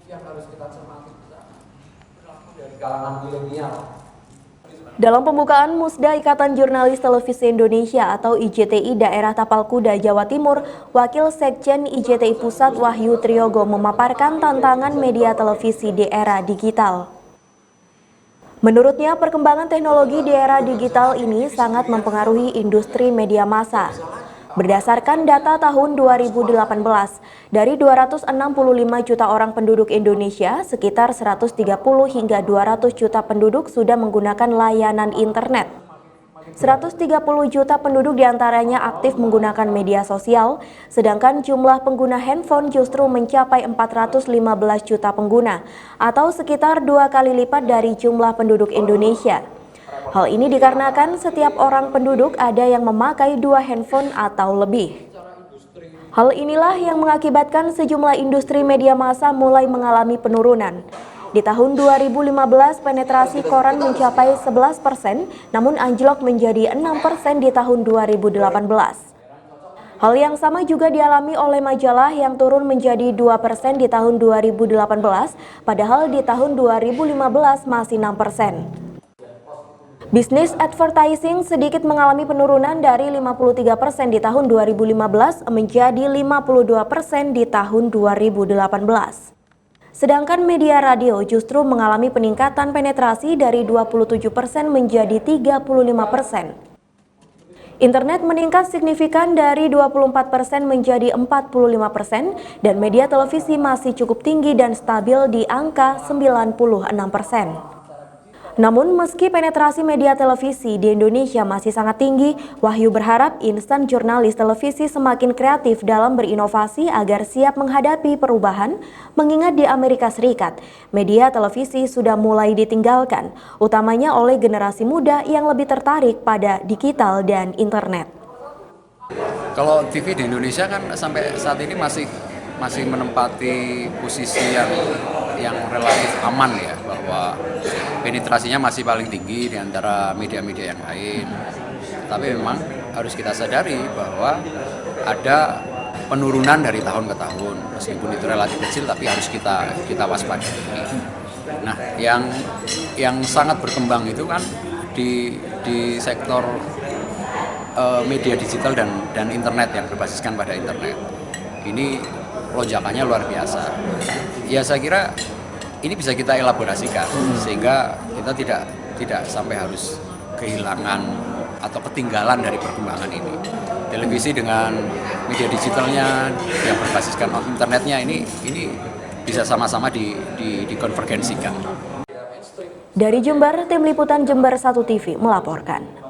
yang harus kita cermati dari kalangan milenial. Dalam pembukaan Musda Ikatan Jurnalis Televisi Indonesia atau IJTI Daerah Tapal Kuda, Jawa Timur, Wakil Sekjen IJTI Pusat Wahyu Triyogo memaparkan tantangan media televisi di era digital. Menurutnya, perkembangan teknologi di era digital ini sangat mempengaruhi industri media massa. Berdasarkan data tahun 2018, dari 265 juta orang penduduk Indonesia, sekitar 130 hingga 200 juta penduduk sudah menggunakan layanan internet. 130 juta penduduk diantaranya aktif menggunakan media sosial, sedangkan jumlah pengguna handphone justru mencapai 415 juta pengguna, atau sekitar 2 kali lipat dari jumlah penduduk Indonesia. Hal ini dikarenakan setiap orang penduduk ada yang memakai 2 handphone atau lebih. Hal inilah yang mengakibatkan sejumlah industri media massa mulai mengalami penurunan. Di tahun 2015 penetrasi koran mencapai 11%, namun anjlok menjadi 6% di tahun 2018. Hal yang sama juga dialami oleh majalah yang turun menjadi 2% di tahun 2018, padahal di tahun 2015 masih 6%. Bisnis advertising sedikit mengalami penurunan dari 53% di tahun 2015 menjadi 52% di tahun 2018. Sedangkan media radio justru mengalami peningkatan penetrasi dari 27% menjadi 35%. Internet meningkat signifikan dari 24% menjadi 45% dan media televisi masih cukup tinggi dan stabil di angka 96%. Namun meski penetrasi media televisi di Indonesia masih sangat tinggi, Wahyu berharap insan jurnalis televisi semakin kreatif dalam berinovasi agar siap menghadapi perubahan, mengingat di Amerika Serikat, media televisi sudah mulai ditinggalkan, utamanya oleh generasi muda yang lebih tertarik pada digital dan internet. Kalau TV di Indonesia kan sampai saat ini masih menempati posisi yang relatif aman ya, bahwa penetrasinya masih paling tinggi di antara media-media yang lain. Tapi memang harus kita sadari bahwa ada penurunan dari tahun ke tahun, meskipun itu relatif kecil tapi harus kita waspadai. Nah, yang sangat berkembang itu kan di sektor media digital dan internet yang berbasiskan pada internet. Ini lonjakannya luar biasa. Ya saya kira ini bisa kita elaborasikan sehingga kita tidak sampai harus kehilangan atau ketinggalan dari perkembangan ini. Televisi dengan media digitalnya yang berbasiskan internetnya ini bisa sama-sama dikonvergensikan. Dari Jember, Tim Liputan Jember 1 TV melaporkan.